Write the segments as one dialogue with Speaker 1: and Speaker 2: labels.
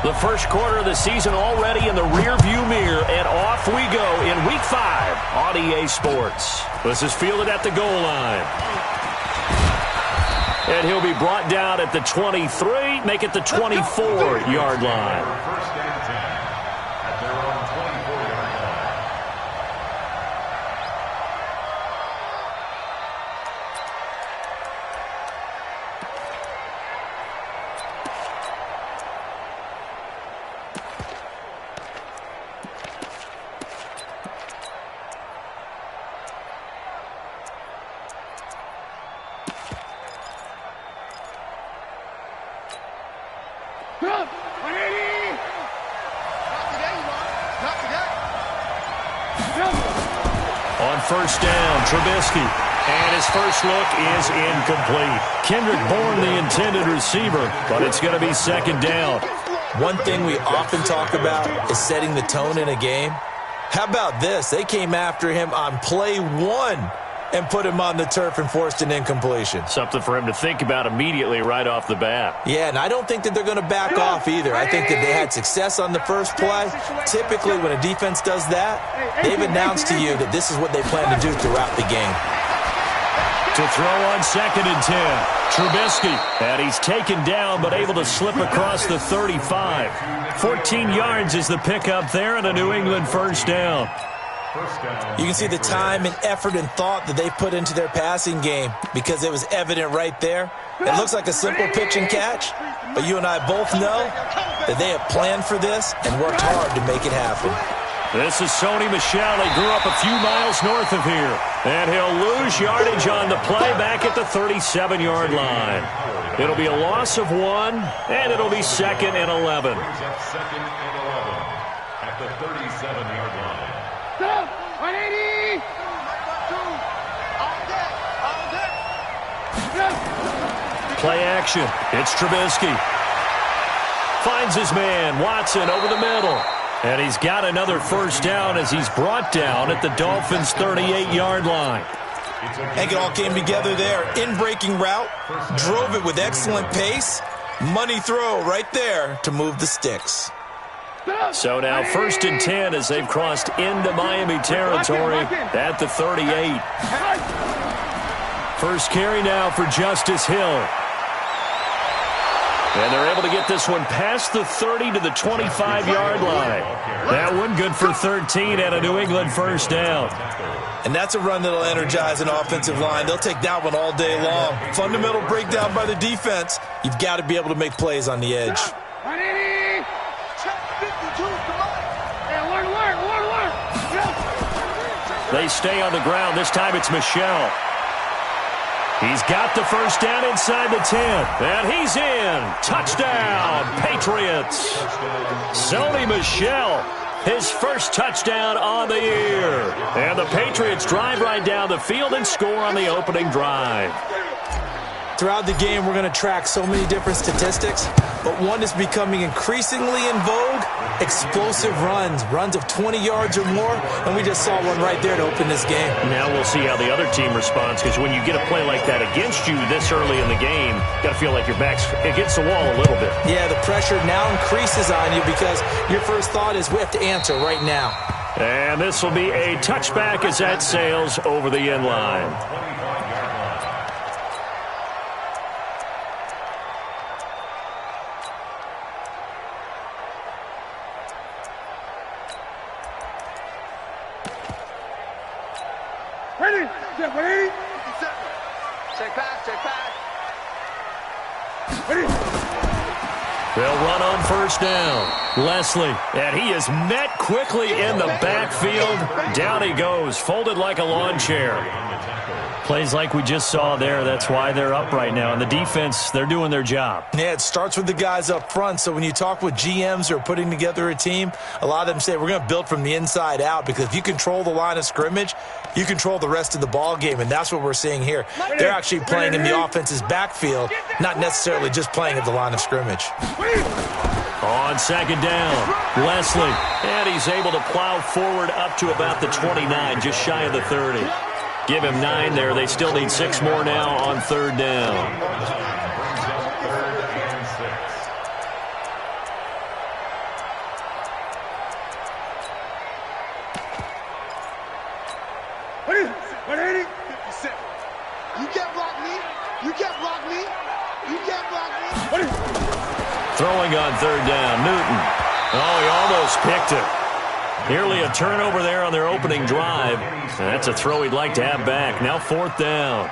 Speaker 1: The first quarter of the season already in the rearview mirror, and off we go in Week 5 on EA Sports. This is fielded at the goal line. And he'll be brought down at the 23, make it the 24-yard line. On first down, Trubisky. And his first look is incomplete. Kendrick Bourne, the intended receiver, but it's going to be second down.
Speaker 2: One thing we often talk about is setting the tone in a game. How about this? They came after him on play 1 and put him on the turf and forced an incompletion.
Speaker 1: Something for him to think about immediately right off the bat.
Speaker 2: Yeah, and I don't think that they're going to back off either. I think that they had success on the first play. Typically, when a defense does that, they've announced to you that this is what they plan to do throughout the game.
Speaker 1: To throw on 2nd and 10, Trubisky. And he's taken down but able to slip across the 35. 14 yards is the pickup there and a New England first down.
Speaker 2: You can see the time and effort and thought that they put into their passing game because it was evident right there. It looks like a simple pitch and catch, but you and I both know that they have planned for this and worked hard to make it happen.
Speaker 1: This is Sony Michel. He grew up a few miles north of here. And he'll lose yardage on the play back at the 37-yard line. It'll be a loss of 1, and it'll be 2nd and 11.
Speaker 3: Second and 11 at the 37-yard line.
Speaker 4: 180!
Speaker 1: Play action. It's Trubisky. Finds his man, Watson, over the middle. And he's got another first down as he's brought down at the Dolphins' 38-yard line.
Speaker 2: I think it all came together there. In-breaking route, drove it with excellent pace. Money throw right there to move the sticks.
Speaker 1: So now 1st and 10 as they've crossed into Miami territory at the 38. First carry now for Justice Hill. And they're able to get this one past the 30 to the 25-yard line. That one good for 13 and a New England first down.
Speaker 2: And that's a run that'll energize an offensive line. They'll take that one all day long. Fundamental breakdown by the defense. You've got to be able to make plays on the edge.
Speaker 1: They stay on the ground. This time it's Michel. He's got the first down inside the 10. And he's in. Touchdown, Patriots. Sony Michel, his first touchdown on the year. And the Patriots drive right down the field and score on the opening drive.
Speaker 2: Throughout the game, we're going to track so many different statistics, but one is becoming increasingly in vogue, explosive runs of 20 yards or more, and we just saw one right there to open this game.
Speaker 1: Now we'll see how the other team responds, because when you get a play like that against you this early in the game, you got to feel like your back's against the wall a little bit.
Speaker 2: Yeah, the pressure now increases on you because your first thought is we have to answer right now.
Speaker 1: And this will be a touchback as that sails over the end line.
Speaker 4: Ready? Ready?
Speaker 5: Check back.
Speaker 4: Ready?
Speaker 1: They'll run on first down. Leslie, and he is met quickly in the backfield. Down he goes, folded like a lawn chair. Plays like we just saw there. That's why they're up right now. And the defense, they're doing their job.
Speaker 2: Yeah, it starts with the guys up front. So when you talk with GMs who are putting together a team, a lot of them say we're going to build from the inside out, because if you control the line of scrimmage, you control the rest of the ball game, and that's what we're seeing here. They're actually playing in the offense's backfield, not necessarily just playing at the line of scrimmage.
Speaker 1: On second down, Leslie, and he's able to plow forward up to about the 29, just shy of the 30. Give him 9 there. They still need 6 more now on third down.
Speaker 4: can't block me. You can't block me. You can't block me.
Speaker 1: Throwing on third down, Newton. Oh, he almost picked it. Nearly a turnover there on their opening drive. That's a throw he'd like to have back. Now fourth down.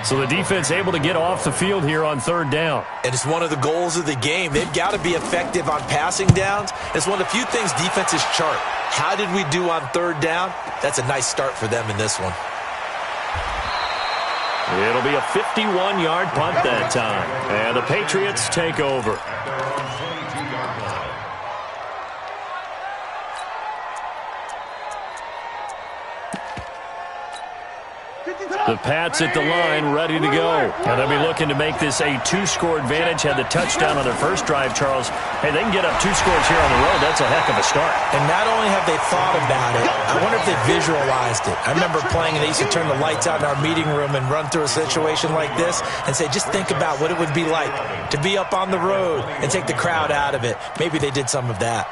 Speaker 1: So the defense able to get off the field here on third down.
Speaker 2: And it's one of the goals of the game. They've got to be effective on passing downs. It's one of the few things defenses chart. How did we do on third down? That's a nice start for them in this one.
Speaker 1: It'll be a 51-yard punt that time. And the Patriots take over. The Pats at the line, ready to go. And they'll be looking to make this a two-score advantage. Had the touchdown on their first drive, Charles. Hey, they can get up 2 scores here on the road. That's a heck of a start.
Speaker 2: And not only have they thought about it, I wonder if they visualized it. I remember playing, and they used to turn the lights out in our meeting room and run through a situation like this and say, just think about what it would be like to be up on the road and take the crowd out of it. Maybe they did some of that.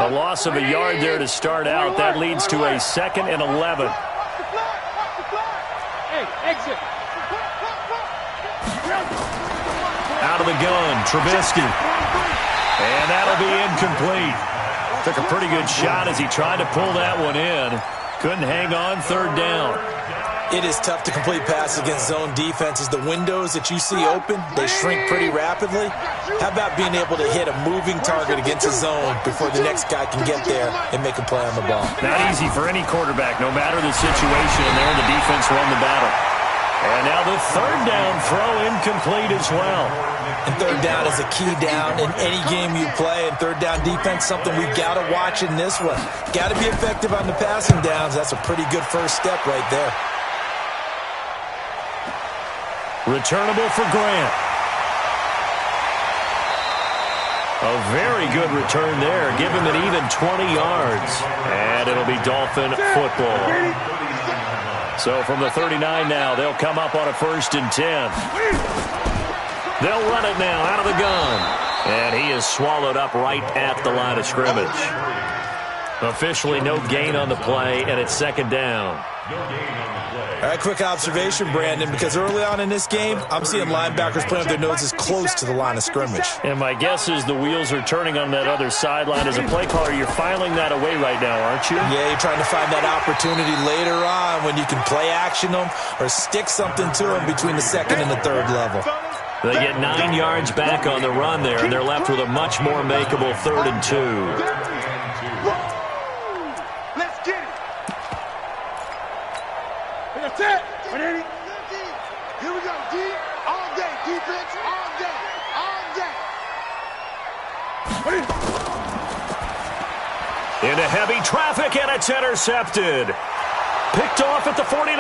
Speaker 1: A loss of a yard there to start out. That leads to a 2nd and 11.
Speaker 4: Exit.
Speaker 1: Out of the gun, Trubisky. And that'll be incomplete. Took a pretty good shot as he tried to pull that one in. Couldn't hang on third down.
Speaker 2: It is tough to complete passes against zone defenses. The windows that you see open, they shrink pretty rapidly. How about being able to hit a moving target against a zone before the next guy can get there and make a play on the ball?
Speaker 1: Not easy for any quarterback, no matter the situation, and there the defense won the battle. And now the third down throw incomplete as well.
Speaker 2: And third down is a key down in any game you play. And third down defense, something we've got to watch in this one. Got to be effective on the passing downs. That's a pretty good first step right there.
Speaker 1: Returnable for Grant. A very good return there. Give him an even 20 yards. And it'll be Dolphin football. So from the 39 now, they'll come up on a 1st and 10. They'll run it now out of the gun. And he is swallowed up right at the line of scrimmage. Officially no gain on the play, and it's 2nd down.
Speaker 2: All right, quick observation, Brandon, because early on in this game, I'm seeing linebackers playing with their noses close to the line of scrimmage.
Speaker 1: And my guess is the wheels are turning on that other sideline. As a play caller, you're filing that away right now, aren't you?
Speaker 2: Yeah, you're trying to find that opportunity later on when you can play action them or stick something to them between the 2nd and the 3rd level.
Speaker 1: They get 9 yards back on the run there, and they're left with a much more makeable 3rd and 2.
Speaker 4: That's it. 180. Here we go. D all day. Defense all day. All day.
Speaker 1: Into heavy traffic, and it's intercepted. Picked off at the 49.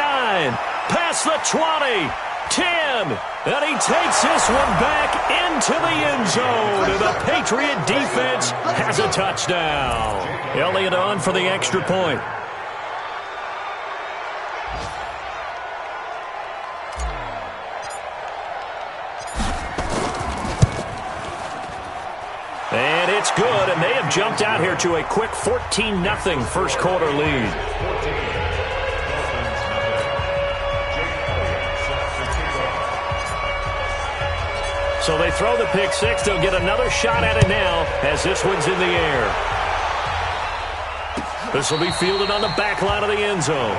Speaker 1: Past the 20. 10. And he takes this one back into the end zone. And the Patriot defense has a touchdown. Elliott on for the extra point. And it's good, and they have jumped out here to a quick 14-0 first quarter lead. So they throw the pick six. They'll get another shot at it now as this one's in the air. This will be fielded on the back line of the end zone.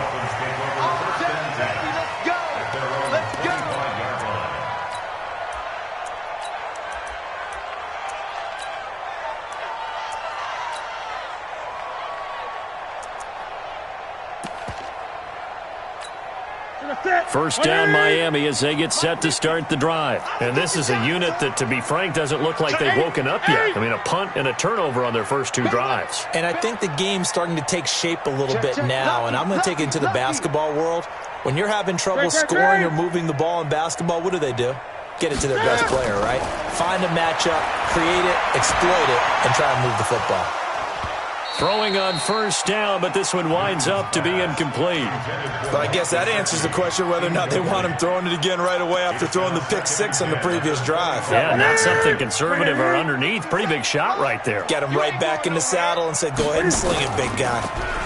Speaker 1: First down, Miami, as they get set to start the drive. And this is a unit that, to be frank, doesn't look like they've woken up yet. I mean, a punt and a turnover on their first 2 drives.
Speaker 2: And I think the game's starting to take shape a little bit now, and I'm going to take it into the basketball world. When you're having trouble scoring or moving the ball in basketball, what do? Get it to their best player, right? Find a matchup, create it, exploit it, and try and move the football.
Speaker 1: Throwing on first down, but this one winds up to be incomplete.
Speaker 2: But I guess that answers the question whether or not they want him throwing it again right away after throwing the pick six on the previous drive.
Speaker 1: Yeah, not something conservative or underneath. Pretty big shot right there.
Speaker 2: Get him right back in the saddle and said, go ahead and sling it, big guy.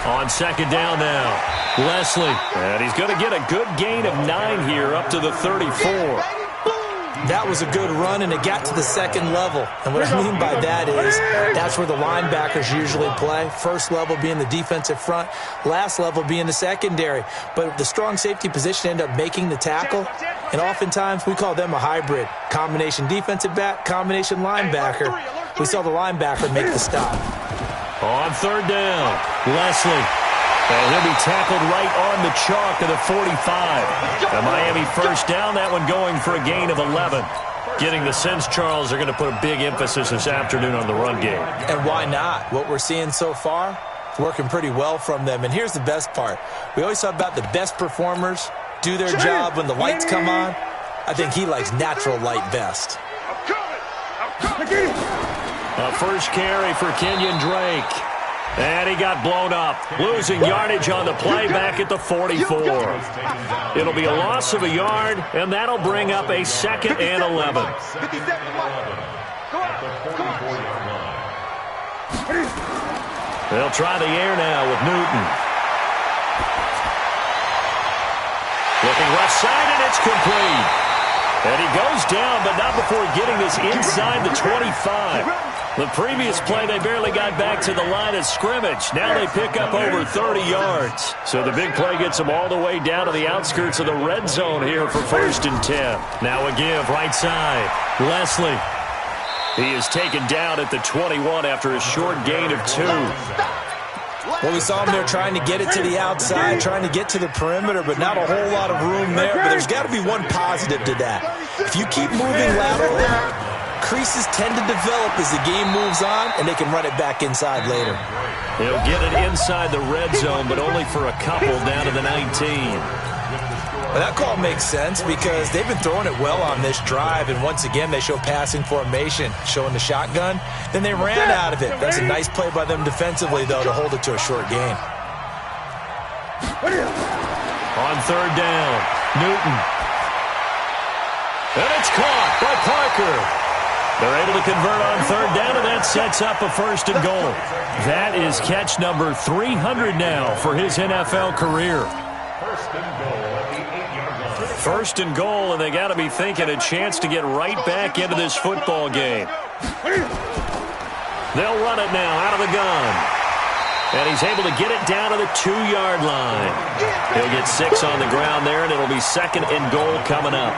Speaker 1: On second down now, Leslie. And he's going to get a good gain of 9 here up to the 34.
Speaker 2: That was a good run, and it got to the second level. And what I mean by that is that's where the linebackers usually play. First level being the defensive front, last level being the secondary. But the strong safety position ended up making the tackle, and oftentimes we call them a hybrid. Combination defensive back, combination linebacker. We saw the linebacker make the stop.
Speaker 1: On third down, Leslie. And he'll be tackled right on the chalk of the 45. The Miami first down, that one going for a gain of 11. Getting the sense, Charles, are going to put a big emphasis this afternoon on the run game. And
Speaker 2: why not? What we're seeing so far, working pretty well from them. And here's the best part. We always talk about the best performers do their job when the lights come on. I think he likes natural light best.
Speaker 1: A first carry for Kenyon Drake. And he got blown up, losing yardage on the play back at the 44. It'll be a loss of a yard, and that'll bring up a 2nd and 11. They'll try the air now with Newton. Looking left side, and it's complete. And he goes down, but not before getting this inside the 25. The previous play, they barely got back to the line of scrimmage. Now they pick up over 30 yards. So the big play gets them all the way down to the outskirts of the red zone here for 1st and 10. Now a give right side. Leslie. He is taken down at the 21 after a short gain of 2.
Speaker 2: Well, we saw him there trying to get it to the outside, trying to get to the perimeter, but not a whole lot of room there. But there's got to be one positive to that. If you keep moving laterally, creases tend to develop as the game moves on, and they can run it back inside later.
Speaker 1: He'll get it inside the red zone, but only for a couple down to the 19.
Speaker 2: Well, that call makes sense because they've been throwing it well on this drive, and once again, they show passing formation, showing the shotgun. Then they ran out of it. That's a nice play by them defensively, though, to hold it to a short gain.
Speaker 1: On third down, Newton. And it's caught by Parker. They're able to convert on third down, and that sets up a 1st and goal. That is catch number 300 now for his NFL career. 1st and goal, and they got to be thinking a chance to get right back into this football game. They'll run it now out of the gun. And he's able to get it down to the 2-yard line. He'll get 6 on the ground there, and it'll be 2nd and goal coming up.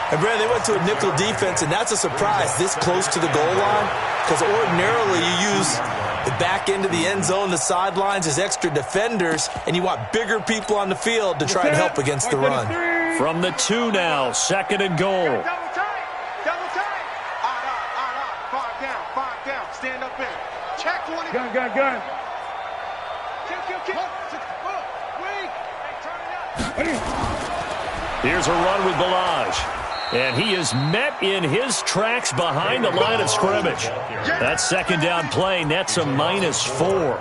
Speaker 2: And, Brad, they went to a nickel defense, and that's a surprise this close to the goal line because ordinarily you use the back end of the end zone, the sidelines as extra defenders, and you want bigger people on the field to try and help against the run.
Speaker 1: From the 2 now, 2nd and goal.
Speaker 4: Double time. Double time. Five down. Stand up in. Check 20. Gun. Kick. Wait. Turn it up.
Speaker 1: Here's a run with Balaj. And he is met in his tracks behind the line of scrimmage. That 2nd down play nets a -4.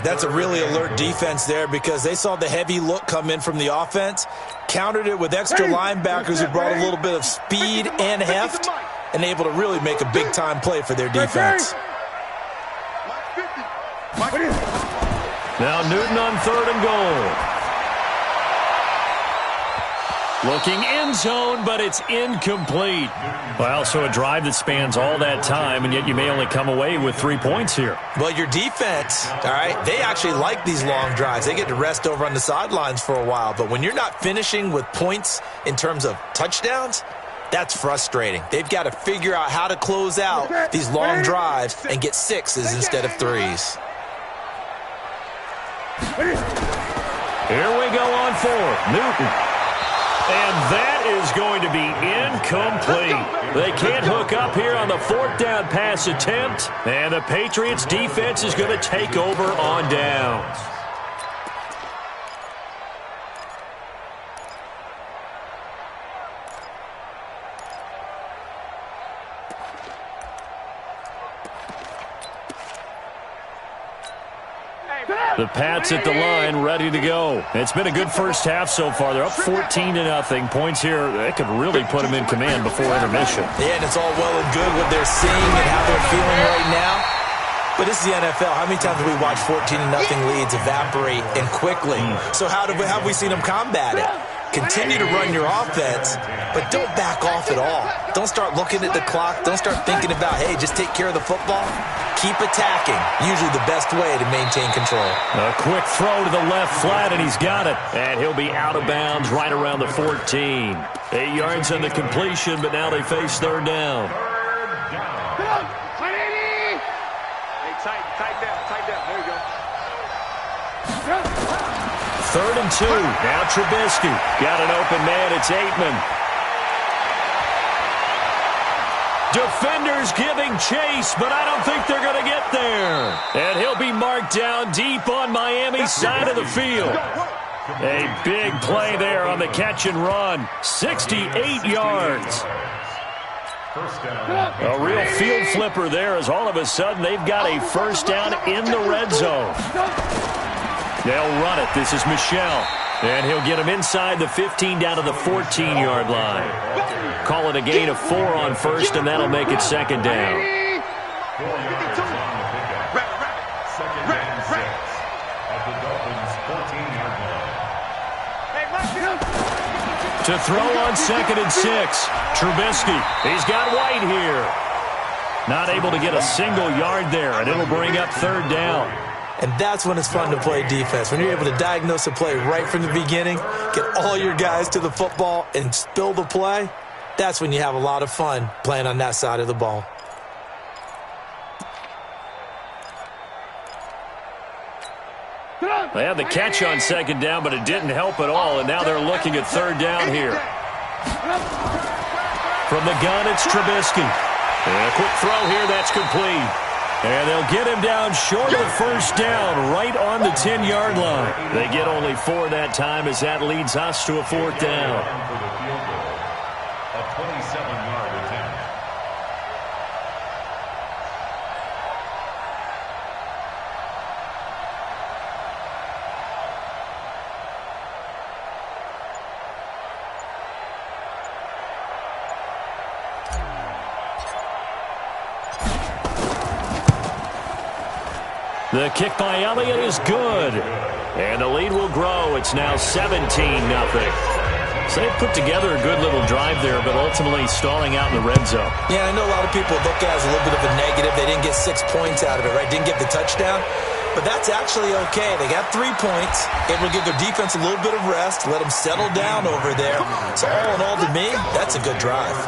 Speaker 2: That's a really alert defense there because they saw the heavy look come in from the offense, countered it with extra linebackers who brought a little bit of speed and heft, and able to really make a big-time play for their defense.
Speaker 1: Now Newton on 3rd and goal. Looking end zone, but it's incomplete. Well, so a drive that spans all that time, and yet you may only come away with 3 points here.
Speaker 2: Well, your defense, all right, they actually like these long drives. They get to rest over on the sidelines for a while. But when you're not finishing with points in terms of touchdowns, that's frustrating. They've got to figure out how to close out these long drives and get 6s instead of 3s.
Speaker 1: Here we go on 4th. Newton. And that is going to be incomplete. They can't hook up here on the 4th down pass attempt. And the Patriots defense is going to take over on downs. The Pats at the line, ready to go. It's been a good first half so far. They're up 14-0. Points here, they could really put them in command before intermission.
Speaker 2: Yeah, and it's all well and good what they're seeing and how they're feeling right now. But this is the NFL. How many times have we watched 14-0 leads evaporate and quickly? So how have we seen them combat it? Continue to run your offense, but don't back off at all. Don't start looking at the clock. Don't start thinking about, hey, just take care of the football. Keep attacking. Usually the best way to maintain control.
Speaker 1: A quick throw to the left flat, and he's got it. And he'll be out of bounds right around the 14. 8 yards on the completion, but now they face third down.
Speaker 5: Tight down. There you go.
Speaker 1: 3rd and 2. Now Trubisky. Got an open man. It's Aitman. Defenders giving chase, but I don't think they're going to get there. And he'll be marked down deep on Miami's side of the field. A big play there on the catch and run. 68 yards. A real field flipper there as all of a sudden they've got a first down in the red zone. They'll run it. This is Michel. And he'll get him inside the 15 down to the 14-yard line. Call it a gain of 4 on first, and that'll make it second down.
Speaker 3: 4 yards on the pickup. Second and 6 at the Dolphins' 14-yard line.
Speaker 1: To throw on 2nd and 6. Trubisky. He's got White here. Not able to get a single yard there, and it'll bring up 3rd down.
Speaker 2: And that's when it's fun to play defense. When you're able to diagnose a play right from the beginning, get all your guys to the football, and spill the play, that's when you have a lot of fun playing on that side of the ball.
Speaker 1: They had the catch on 2nd down, but it didn't help at all, and now they're looking at 3rd down here. From the gun, it's Trubisky. And a quick throw here, that's complete. And they'll get him down short of the first down, right on the 10-yard line. They get only 4 that time as that leads us to a 4th down.
Speaker 3: For the field goal, a 27-yard attempt.
Speaker 1: The kick by Elliott is good. And the lead will grow. It's now 17-0. So they've put together a good little drive there, but ultimately stalling out in the red zone.
Speaker 2: Yeah, I know a lot of people look at it as a little bit of a negative. They didn't get 6 points out of it, right? Didn't get the touchdown. But that's actually okay. They got 3 points. Able to give their defense a little bit of rest, let them settle down over there. So all in all, to me, that's a good drive.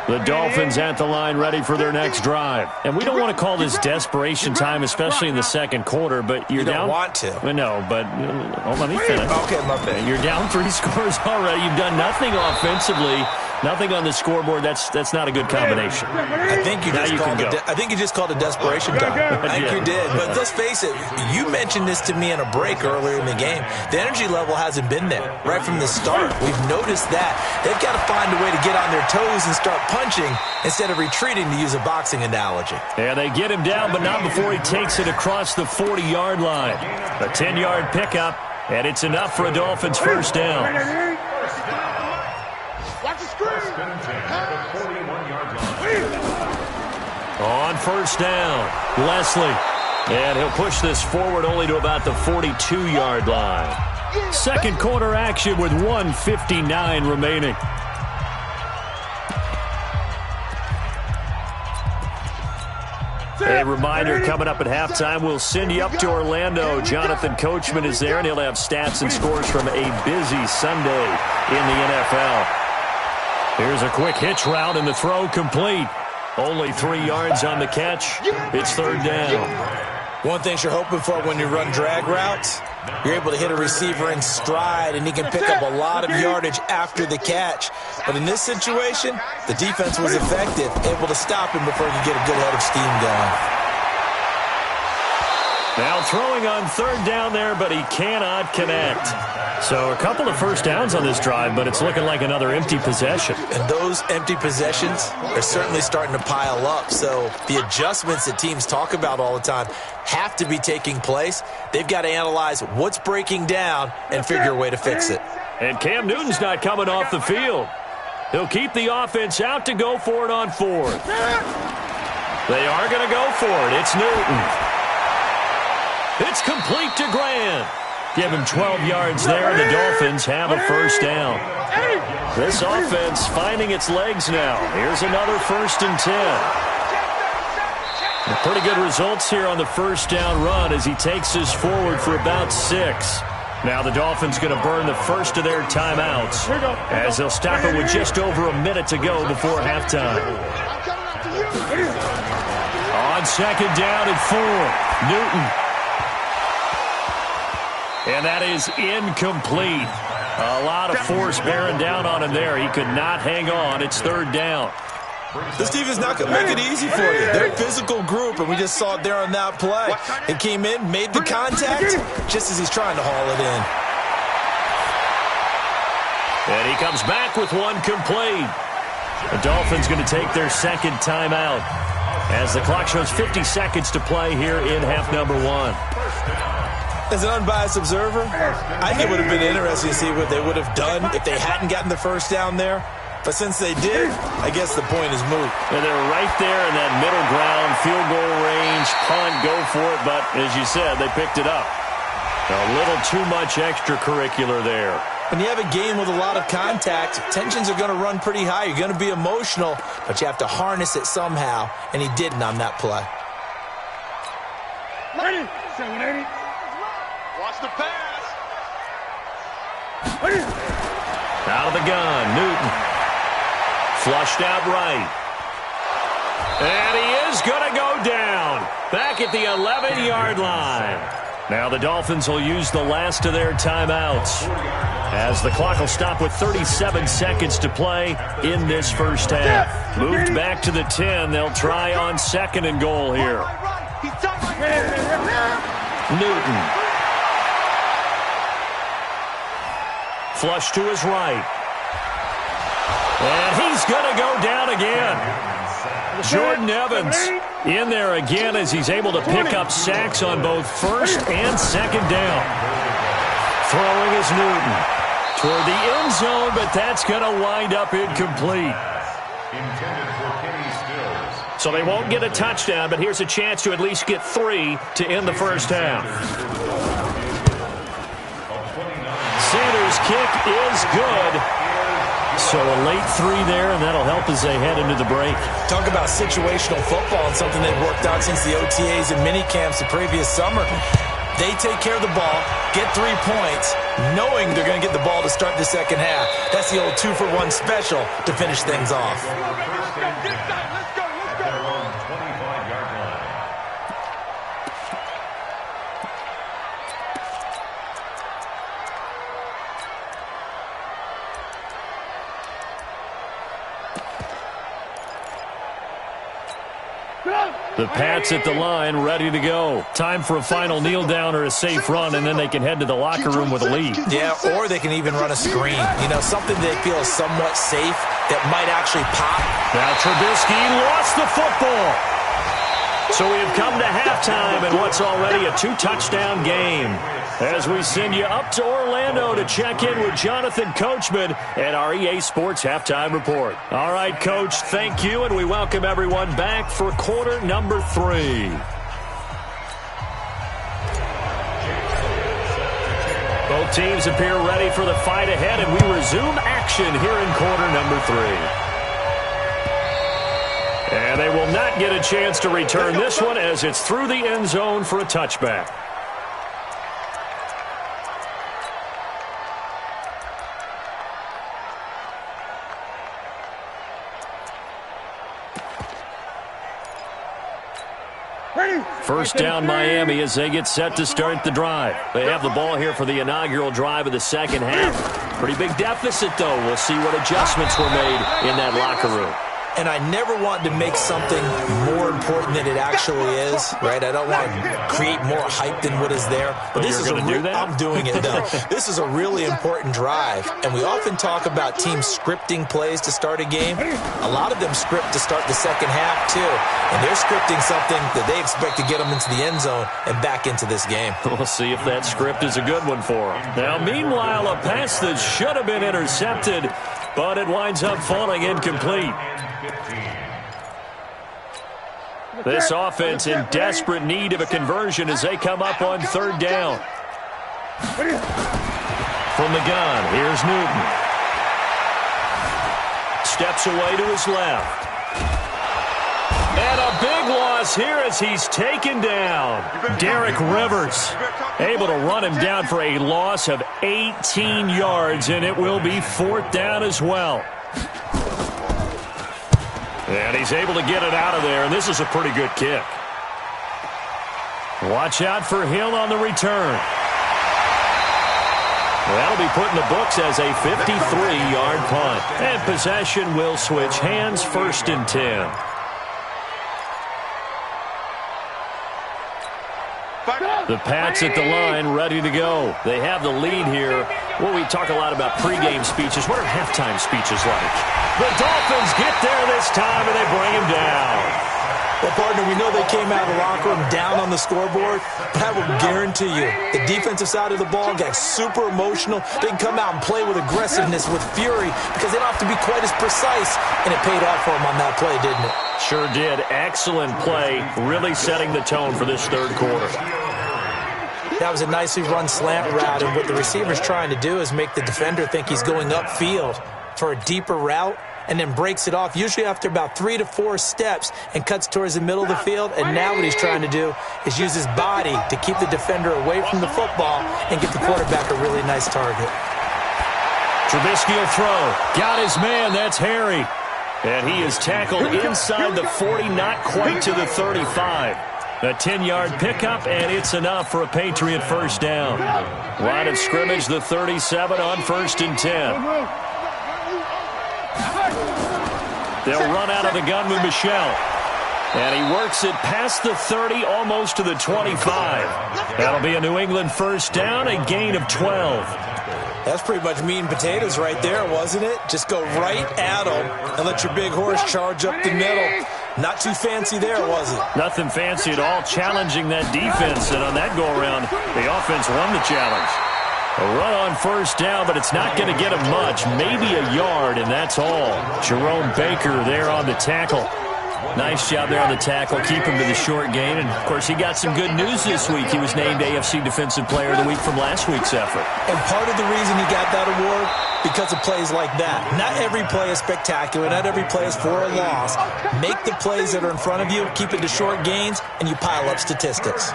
Speaker 1: The Dolphins at the line ready for their next drive. And we don't want to call this desperation time, especially in the second quarter, but you're
Speaker 2: You don't
Speaker 1: down.
Speaker 2: want to.
Speaker 1: No, but let me finish.
Speaker 2: Okay, my bad.
Speaker 1: You're down 3 scores already. You've done nothing offensively, nothing on the scoreboard. That's not a good combination.
Speaker 2: I think you just called it desperation time. I think you did. But let's face it, you mentioned this to me in a break earlier in the game. The energy level hasn't been there right from the start. We've noticed that. They've got to find a way to get on their toes and start punching instead of retreating, to use a boxing analogy.
Speaker 1: Yeah, they get him down, but not before he takes it across the 40-yard line. A 10-yard pickup, and it's enough for a Dolphins first down.
Speaker 4: Watch the screen.
Speaker 3: 41-yard line.
Speaker 1: On first down, Leslie. And he'll push this forward only to about the 42-yard line. Second quarter action with 1:59 remaining. A reminder, coming up at halftime, we'll send you up to Orlando. Jonathan Coachman is there, and he'll have stats and scores from a busy Sunday in the NFL. Here's a quick hitch route, and the throw complete. Only 3 yards on the catch. It's third down.
Speaker 2: One thing you're hoping for when you run drag routes, you're able to hit a receiver in stride, and he can pick up a lot of yardage after the catch. But in this situation, the defense was effective, able to stop him before he could get a good head of steam going.
Speaker 1: Now throwing on third down there, but he cannot connect. So a couple of first downs on this drive, but it's looking like another empty possession.
Speaker 2: And those empty possessions are certainly starting to pile up. So the adjustments that teams talk about all the time have to be taking place. They've got to analyze what's breaking down and figure a way to fix it.
Speaker 1: And Cam Newton's not coming off the field. He'll keep the offense out to go for it on fourth. They are going to go for it. It's Newton. It's complete to Grant. Give him 12 yards there, and the Dolphins have a first down. This offense finding its legs now. Here's another 1st and 10. Pretty good results here on the first down run as he takes us forward for about 6. Now the Dolphins going to burn the first of their timeouts as they'll stop it with just over a minute to go before halftime. On second down and 4, Newton. And that is incomplete. A lot of force bearing down on him there. He could not hang on. It's third down.
Speaker 2: This defense not going to make it easy for you. They're a physical group, and we just saw it there on that play. It came in, made the contact, just as he's trying to haul it in.
Speaker 1: And he comes back with one complete. The Dolphins going to take their second timeout as the clock shows 50 seconds to play here in half number 1.
Speaker 2: As an unbiased observer, I think it would have been interesting to see what they would have done if they hadn't gotten the first down there. But since they did, I guess the point is moot.
Speaker 1: And they're right there in that middle ground, field goal range, punt, go for it. But as you said, they picked it up. A little too much extracurricular there.
Speaker 2: When you have a game with a lot of contact, tensions are going to run pretty high. You're going to be emotional, but you have to harness it somehow, and he didn't on that play.
Speaker 4: Ready, 780. Watch the pass.
Speaker 1: Out of the gun, Newton. Flushed out right. And he is going to go down. Back at the 11-yard line. Now the Dolphins will use the last of their timeouts as the clock will stop with 37 seconds to play in this first half. Moved back to the 10. They'll try on second and goal here. Newton. Flush to his right. And he's going to go down again. Jordan Evans in there again as he's able to pick up sacks on both first and second down. Throwing is Newton toward the end zone, but that's going to wind up incomplete. So they won't get a touchdown, but here's a chance to at least get 3 to end the first half. Sanders' kick is good. So a late 3 there, and that'll help as they head into the break.
Speaker 2: Talk about situational football and something they've worked out since the OTAs and mini camps the previous summer. They take care of the ball, get 3 points, knowing they're going to get the ball to start the second half. That's the old 2-for-1 special to finish things off.
Speaker 1: The Pats at the line, ready to go. Time for a final kneel down or a safe run, and then they can head to the locker room with a lead.
Speaker 2: Yeah, or they can even run a screen. You know, something they feel is somewhat safe that might actually pop.
Speaker 1: Now Trubisky lost the football. So we have come to halftime in what's already a 2-touchdown game. As we send you up to Orlando to check in with Jonathan Coachman at our EA Sports Halftime Report. All right, Coach, thank you, and we welcome everyone back for quarter number 3. Both teams appear ready for the fight ahead, and we resume action here in quarter number 3. And they will not get a chance to return this one as it's through the end zone for a touchback. First down Miami as they get set to start the drive. They have the ball here for the inaugural drive of the second half. Pretty big deficit, though. We'll see what adjustments were made in that locker room.
Speaker 2: and I never want to make something more important than it actually is, right? I don't want to create more hype than what is there. But this is I'm doing it, though. This is a really important drive, and we often talk about teams scripting plays to start a game. A lot of them script to start the second half, too, and they're scripting something that they expect to get them into the end zone and back into this game.
Speaker 1: We'll see if that script is a good one for them. Now, meanwhile, a pass that should have been intercepted, but it winds up falling incomplete. This offense in desperate need of a conversion as they come up on third down. From the gun, here's Newton. Steps away to his left. And a big loss here as he's taken down. Derek Rivers able to run him down for a loss of 18 yards, and it will be fourth down as well. And he's able to get it out of there, and this is a pretty good kick. Watch out for Hill on the return. That'll be put in the books as a 53-yard punt. And possession will switch hands, 1st and 10. The Pats at the line, ready to go. They have the lead here. Well, we talk a lot about pregame speeches. What are halftime speeches like? The Dolphins get there this time, and they bring him down.
Speaker 2: Well, partner, we know they came out of the locker room down on the scoreboard, but I will guarantee you the defensive side of the ball got super emotional. They can come out and play with aggressiveness, with fury, because they don't have to be quite as precise, and it paid off for them on that play, didn't it?
Speaker 1: Sure did. Excellent play, really setting the tone for this third quarter.
Speaker 2: That was a nicely run slant route, and what the receiver's trying to do is make the defender think he's going upfield for a deeper route, and then breaks it off, usually after about 3 to 4 steps, and cuts towards the middle of the field. And now what he's trying to do is use his body to keep the defender away from the football and give the quarterback a really nice target.
Speaker 1: Trubisky will throw. Got his man. That's Harry. And he is tackled inside the 40, not quite to the 35. A 10-yard pickup, and it's enough for a Patriot first down. Line of scrimmage, the 37 on 1st and 10. They'll run out of the gun with Michelle. And he works it past the 30, almost to the 25. That'll be a New England first down, a gain of 12.
Speaker 2: That's pretty much meat and potatoes right there, wasn't it? Just go right at them and let your big horse charge up the middle. Not too fancy there, was it?
Speaker 1: Nothing fancy at all, challenging that defense. And on that go-around, the offense won the challenge. A run on first down, but it's not going to get him much. Maybe a yard, and that's all. Jerome Baker there on the tackle. Nice job there on the tackle. Keep him to the short gain. And, of course, he got some good news this week. He was named AFC Defensive Player of the Week from last week's effort.
Speaker 2: And part of the reason he got that award, because of plays like that. Not every play is spectacular. Not every play is for a loss. Make the plays that are in front of you, keep it to short gains, and you pile up statistics.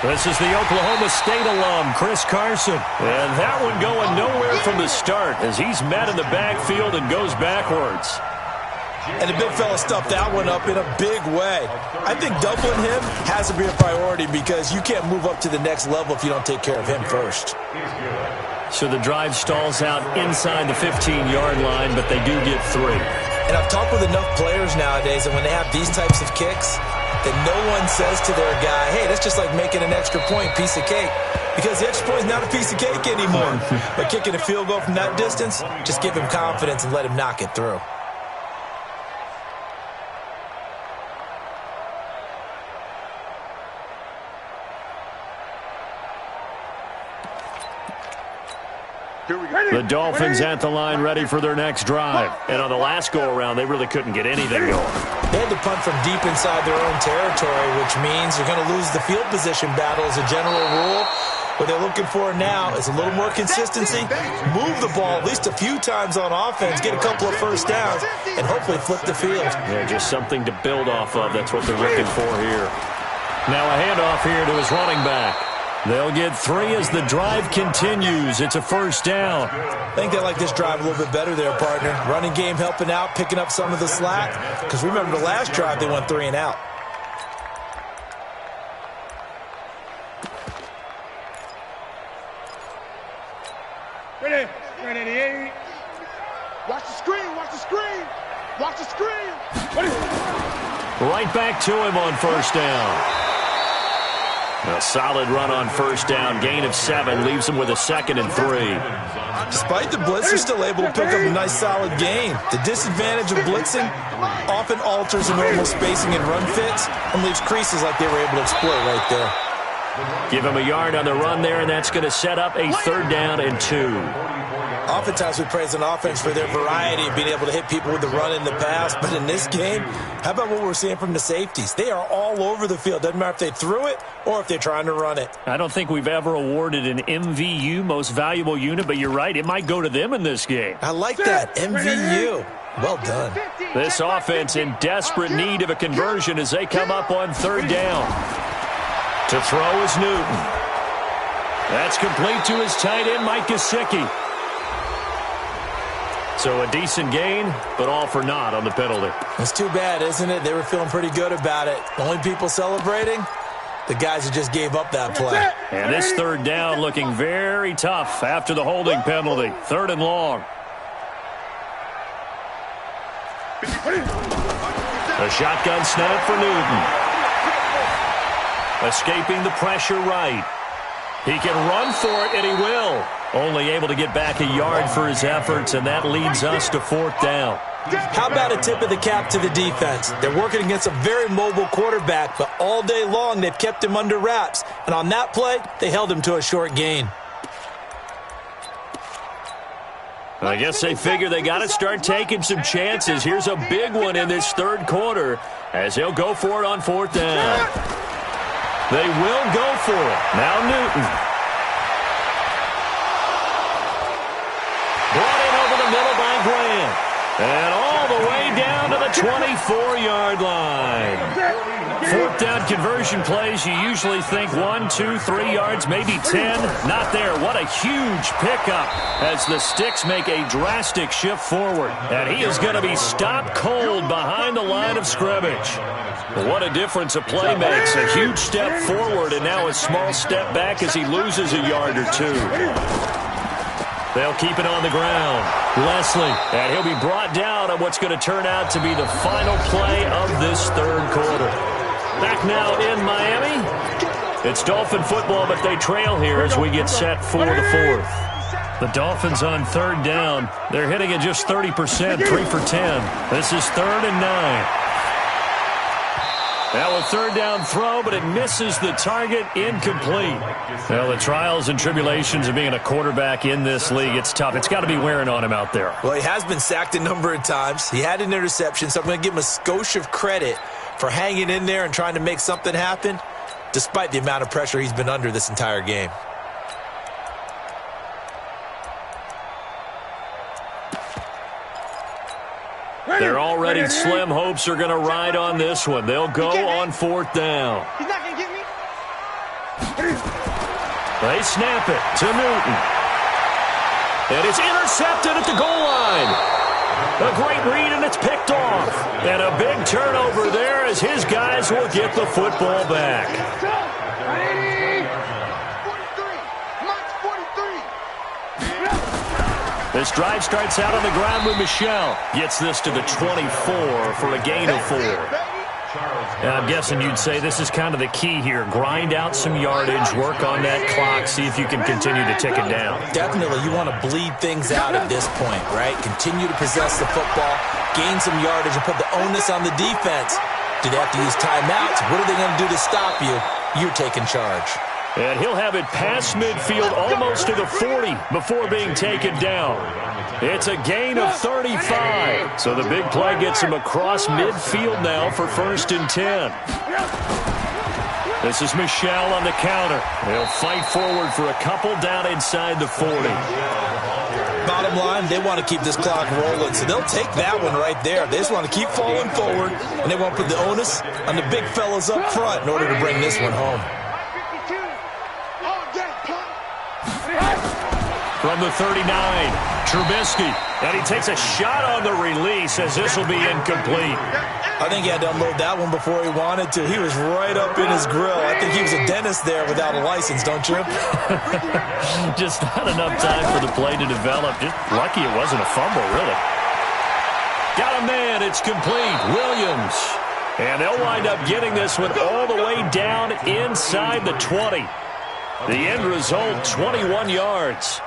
Speaker 1: This is the Oklahoma State alum, Chris Carson. And that one going nowhere from the start as he's met in the backfield and goes backwards.
Speaker 2: And the big fella stuffed that one up in a big way. I think doubling him has to be a priority because you can't move up to the next level if you don't take care of him first.
Speaker 1: So the drive stalls out inside the 15-yard line, but they do get 3.
Speaker 2: And I've talked with enough players nowadays, and when they have these types of kicks, that no one says to their guy, hey, that's just like making an extra point, piece of cake. Because the extra point is not a piece of cake anymore. But kicking a field goal from that distance, just give him confidence and let him knock it through.
Speaker 1: The Dolphins at the line ready for their next drive. And on the last go-around, they really couldn't get anything going.
Speaker 2: They had to punt from deep inside their own territory, which means they're going to lose the field position battle as a general rule. What they're looking for now is a little more consistency, move the ball at least a few times on offense, get a couple of first downs, and hopefully flip the field.
Speaker 1: Yeah, just something to build off of. That's what they're looking for here. Now a handoff here to his running back. They'll get 3 as the drive continues. It's a first down.
Speaker 2: I think they like this drive a little bit better there, partner. Running game helping out, picking up some of the slack. Because remember the last drive, they went 3 and out.
Speaker 4: Watch the screen. Watch the screen. Watch the screen.
Speaker 1: Right back to him on first down. A solid run on first down. Gain of 7 leaves him with a 2nd and 3.
Speaker 2: Despite the blitz, they're still able to pick up a nice solid gain. The disadvantage of blitzing often alters the normal spacing and run fits and leaves creases like they were able to exploit right there.
Speaker 1: Give him a yard on the run there, and that's going to set up a 3rd down and 2.
Speaker 2: Oftentimes we praise an offense for their variety of being able to hit people with the run in the pass, but in this game, how about what we're seeing from the safeties? They are all over the field. Doesn't matter if they threw it or if they're trying to run it.
Speaker 1: I don't think we've ever awarded an MVU, most valuable unit, but you're right, it might go to them in this game.
Speaker 2: I like that, MVU. Well done.
Speaker 1: This offense in desperate need of a conversion as they come up on 3rd down. To throw is Newton. That's complete to his tight end, Mike Gesicki. So a decent gain, but all for naught on the penalty.
Speaker 2: It's too bad, isn't it? They were feeling pretty good about it. The only people celebrating, the guys who just gave up that play.
Speaker 1: And this 3rd down looking very tough after the holding penalty. 3rd and long. A shotgun snap for Newton. Escaping the pressure right. He can run for it, and he will. Only able to get back a yard for his efforts, and that leads us to 4th down.
Speaker 2: How about a tip of the cap to the defense? They're working against a very mobile quarterback, but all day long they've kept him under wraps. And on that play, they held him to a short gain.
Speaker 1: I guess they figure they got to start taking some chances. Here's a big one in this 3rd quarter as they'll go for it on 4th down. They will go for it. Now Newton. Brought in over the middle by Grant. And all the way down to the 24-yard line. 4th down conversion plays, you usually think 1, 2, 3 yards, maybe 10. Not there. What a huge pickup as the Sticks make a drastic shift forward. And he is going to be stopped cold behind the line of scrimmage. What a difference a play makes. A huge step forward and now a small step back as he loses a yard or 2. They'll keep it on the ground. Leslie, and he'll be brought down on what's going to turn out to be the final play of this 3rd quarter. Back now in Miami. It's Dolphin football, but they trail here as we get set for the 4th. The Dolphins on 3rd down. They're hitting at just 30%, 3 for 10. This is 3rd and 9. Now a 3rd down throw, but it misses the target, incomplete. Well, the trials and tribulations of being a quarterback in this league, it's tough. It's got to be wearing on him out there.
Speaker 2: Well, he has been sacked a number of times. He had an interception, so I'm going to give him a skosh of credit for hanging in there and trying to make something happen, despite the amount of pressure he's been under this entire game.
Speaker 1: Their already slim hopes are going to ride on this one. They'll go on 4th down.
Speaker 5: He's not going to get me.
Speaker 1: They snap it to Newton. And it's intercepted at the goal line. A great read, and it's picked off. And a big turnover there as his guys will get the football back.
Speaker 4: 43.
Speaker 1: This drive starts out on the ground with Michel. Gets this to the 24 for a gain of 4. And I'm guessing you'd say this is kind of the key here. Grind out some yardage, work on that clock, see if you can continue to tick it down.
Speaker 2: Definitely, you want to bleed things out at this point, right? Continue to possess the football, gain some yardage, and put the onus on the defense. Do they have to use timeouts? What are they going to do to stop you? You're taking charge.
Speaker 1: And he'll have it past midfield almost to the 40 before being taken down. It's a gain of 35. So the big play gets him across midfield now for 1st and 10. This is Michel on the counter. They'll fight forward for a couple down inside the 40.
Speaker 2: Bottom line, they want to keep this clock rolling, so they'll take that one right there. They just want to keep falling forward, and they want to put the onus on the big fellas up front in order to bring this one home.
Speaker 1: From the 39, Trubisky, and he takes a shot on the release as this will be incomplete.
Speaker 2: I think he had to unload that one before he wanted to. He was right up in his grill. I think he was a dentist there without a license, don't you?
Speaker 1: Just not enough time for the play to develop. Just lucky it wasn't a fumble, really. Got a man. It's complete. Williams. And they'll wind up getting this one all the way down inside the 20. The end result, 21 yards.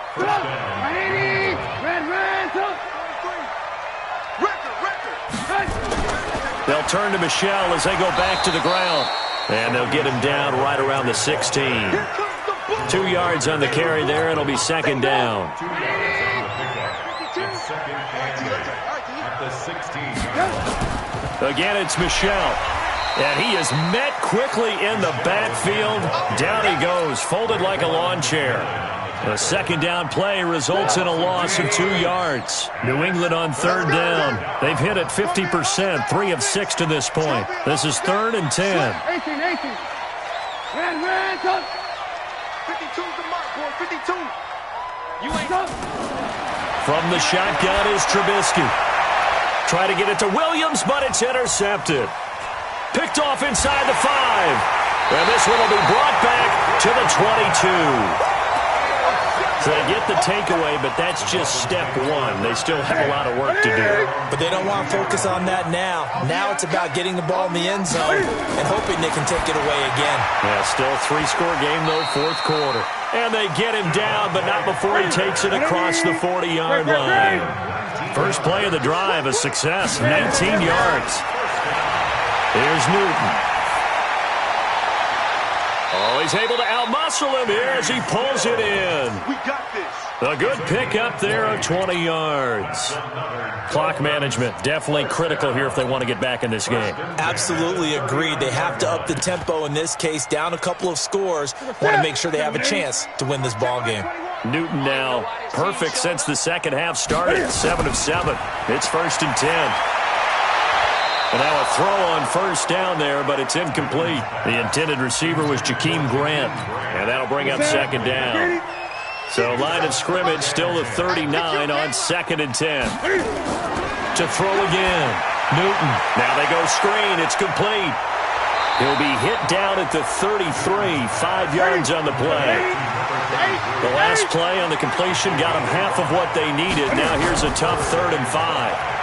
Speaker 1: They'll turn to Michelle as they go back to the ground. And they'll get him down right around the 16. 2 yards on the carry there, and it'll be second down. Again, it's Michelle. And he is met quickly in the backfield. Down he goes, folded like a lawn chair. A second down play results in a loss of 2 yards. New England on third down. They've hit it 50%, 3 of 6 to this point. This is 3rd and 10.
Speaker 4: 52's the mark, boy. 52. You ain't up.
Speaker 1: From the shotgun is Trubisky. Try to get it to Williams, but it's intercepted. Picked off inside the 5. And this one will be brought back to the 22. So they get the takeaway, but that's just step one. They still have a lot of work to do.
Speaker 2: But they don't want to focus on that now. Now it's about getting the ball in the end zone and hoping they can take it away again.
Speaker 1: Yeah, still a 3-score game, though, 4th quarter. And they get him down, but not before he takes it across the 40-yard line. First play of the drive, a success, 19 yards. Here's Newton. Oh, he's able to outmuscle him here as he pulls it in.
Speaker 4: We got this.
Speaker 1: A good pickup there of 20 yards. Clock management definitely critical here if they want to get back in this game.
Speaker 2: Absolutely agreed. They have to up the tempo in this case, down a couple of scores. Want to make sure they have a chance to win this ball game.
Speaker 1: Newton now perfect since the second half started. 7 of 7. It's 1st and 10. And now a throw on first down there, but it's incomplete. The intended receiver was Jakeem Grant, and that'll bring up second down. So line of scrimmage still the 39 on 2nd and 10. To throw again. Newton. Now they go screen. It's complete. He'll be hit down at the 33, 5 yards on the play. The last play on the completion got them half of what they needed. Now here's a tough 3rd and 5.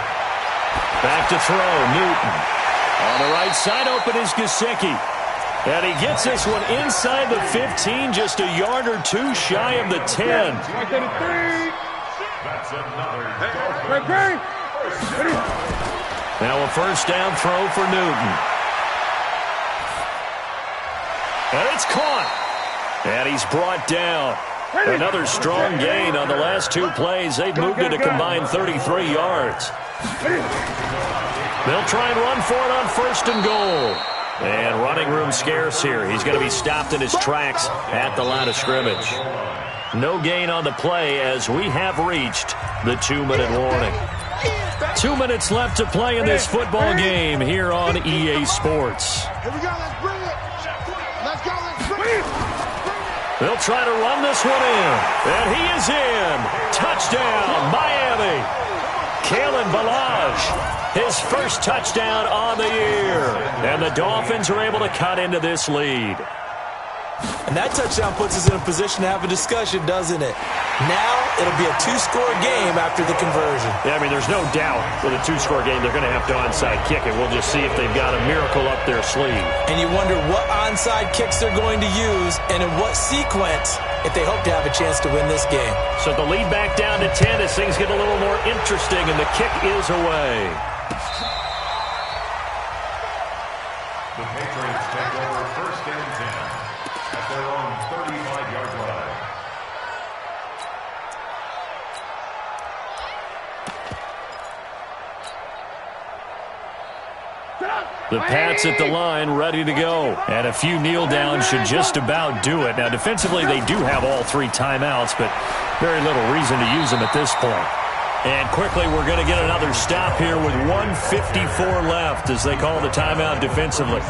Speaker 1: Back to throw, Newton. On the right side, open is Gesicki. And he gets this one inside the 15, just a yard or 2 shy of the 10. Now a first down throw for Newton. And it's caught. And he's brought down. Another strong gain on the last 2 plays. They've moved it a combined 33 yards. They'll try and run for it on 1st and goal. And running room scarce here. He's going to be stopped in his tracks at the line of scrimmage. No gain on the play as we have reached the 2-minute warning. 2 minutes left to play in this football game here on EA Sports.
Speaker 4: Here we go. Let's bring it. Let's go. Let's bring it.
Speaker 1: They'll try to run this one in. And he is in. Touchdown, Miami. Kalen Ballage, his first touchdown on the year. And the Dolphins are able to cut into this lead.
Speaker 2: And that touchdown puts us in a position to have a discussion, doesn't it? Now it'll be a 2-score game after the conversion.
Speaker 1: Yeah, I mean, there's no doubt with a 2-score game they're going to have to onside kick it. We'll just see if they've got a miracle up their sleeve.
Speaker 2: And you wonder what onside kicks they're going to use and in what sequence if they hope to have a chance to win this game.
Speaker 1: So the lead back down to 10 as things get a little more interesting, and the kick is away.
Speaker 3: The Patriots take over 1st and 10 at their own 35-yard line.
Speaker 1: The Pats at the line, ready to go. And a few kneel downs should just about do it. Now, defensively, they do have all 3 timeouts, but very little reason to use them at this point. And quickly, we're going to get another stop here with 1:54 left as they call the timeout defensively.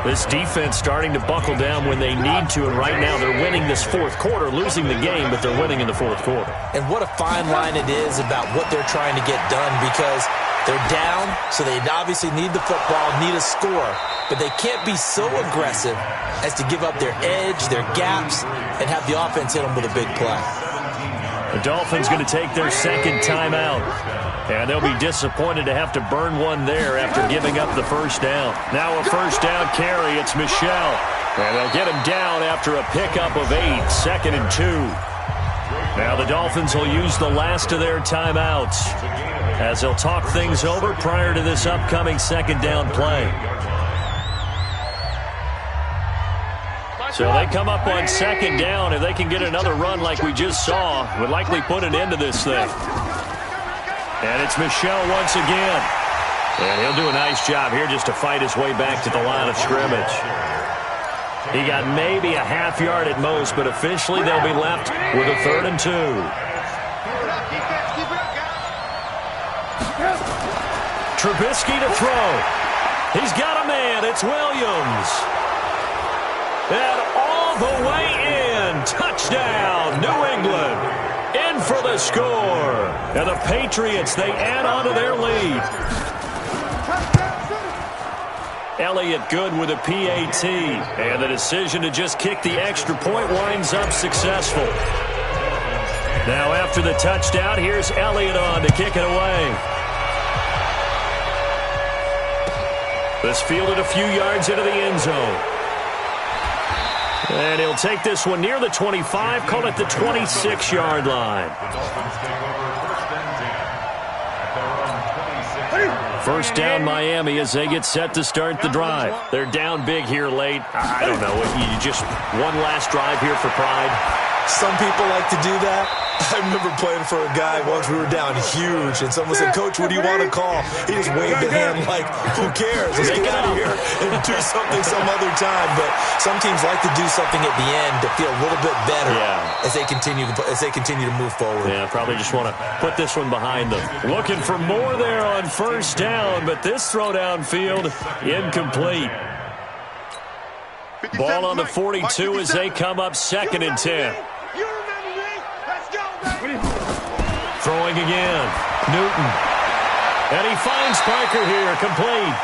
Speaker 1: This defense starting to buckle down when they need to, and right now they're winning this 4th quarter, losing the game, but they're winning in the 4th quarter.
Speaker 2: And what a fine line it is about what they're trying to get done, because they're down, so they obviously need the football, need a score, but they can't be so aggressive as to give up their edge, their gaps, and have the offense hit them with a big play.
Speaker 1: The Dolphins going to take their 2nd timeout. And they'll be disappointed to have to burn one there after giving up the first down. Now a first down carry. It's Michel. And they'll get him down after a pickup of 8, 2nd and 2. Now the Dolphins will use the last of their timeouts as they'll talk things over prior to this upcoming second down play. So they come up on second down. If they can get another run like we just saw, would likely put an end to this thing. And it's Michel once again. And he'll do a nice job here just to fight his way back to the line of scrimmage. He got maybe a half yard at most, but officially they'll be left with a 3rd and 2. Trubisky to throw. He's got a man. It's Williams. And all the way in. Touchdown, New England. In for the score. And the Patriots, they add on to their lead. Elliott good with a PAT. And the decision to just kick the extra point winds up successful. Now after the touchdown, here's Elliott on to kick it away. This fielded a few yards into the end zone. And he'll take this one near the 25, call it the 26-yard line. First down Miami as they get set to start the drive. They're down big here late. I don't know. You just one last drive here for pride.
Speaker 2: Some people like to do that. I remember playing for a guy once. We were down huge, and someone said, "Coach, what do you want to call?" He just waved the hand like, "Who cares? Let's get out of here and do something some other time." But some teams like to do something at the end to feel a little bit better as they continue to move forward.
Speaker 1: Yeah, probably just want to put this one behind them. Looking for more there on first down, but this throw downfield incomplete. Ball on the 42 as they come up 2nd and 10. Throwing again. Newton. And he finds Parker here, complete.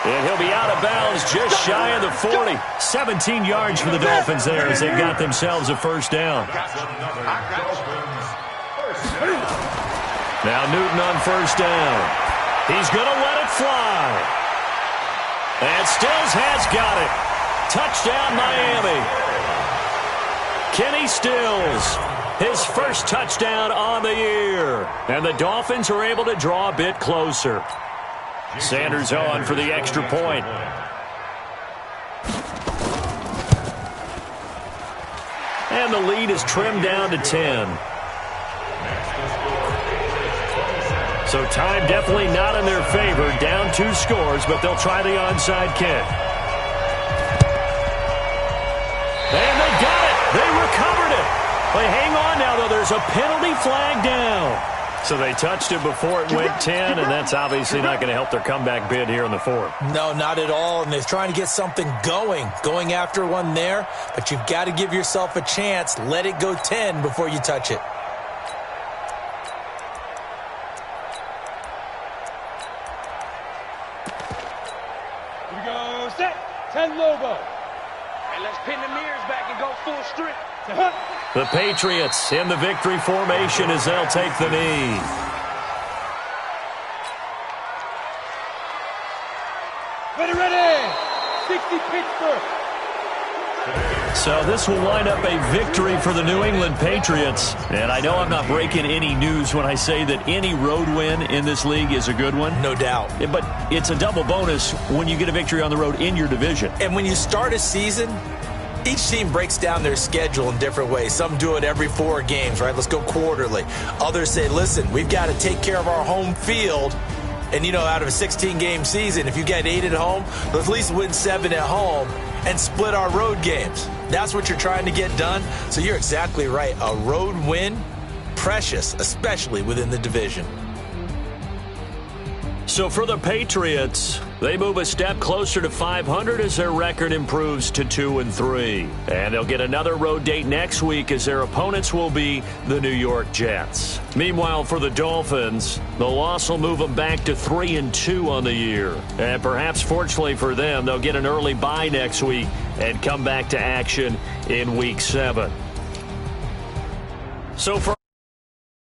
Speaker 1: And he'll be out of bounds just shy of the 40. 17 yards for the Dolphins there as they've got themselves a first down. Now Newton on first down. He's going to let it fly. And Stills has got it. Touchdown, Miami. Kenny Stills, his first touchdown on the year. And the Dolphins are able to draw a bit closer. Sanders on for the extra point. And the lead is trimmed down to 10. So time definitely not in their favor. Down 2 scores, but they'll try the onside kick. And they got it. They recovered it. They hang on now, though. There's a penalty flag down. So they touched it before it went 10, and that's obviously not going to help their comeback bid here in the 4th.
Speaker 2: No, not at all, and they're trying to get something going after one there, but you've got to give yourself a chance. Let it go 10 before you touch it.
Speaker 4: Here we go, set, 10 Lobo. And let's pin the mirrors back and go full strength.
Speaker 1: The Patriots in the victory formation as they'll take the knee.
Speaker 4: Ready. 60 Pittsburgh.
Speaker 1: So this will wind up a victory for the New England Patriots. And I know I'm not breaking any news when I say that any road win in this league is a good one.
Speaker 2: No doubt.
Speaker 1: But it's a double bonus when you get a victory on the road in your division.
Speaker 2: And when you start a season, each team breaks down their schedule in different ways. Some do it every 4 games, right? Let's go quarterly. Others say, listen, we've got to take care of our home field. And, you know, out of a 16-game season, if you get 8 at home, let's at least win 7 at home and split our road games. That's what you're trying to get done. So you're exactly right. A road win, precious, especially within the division.
Speaker 1: So for the Patriots, they move a step closer to 500 as their record improves to 2-3. And they'll get another road date next week as their opponents will be the New York Jets. Meanwhile, for the Dolphins, the loss will move them back to 3-2 on the year. And perhaps fortunately for them, they'll get an early bye next week and come back to action in Week 7. So for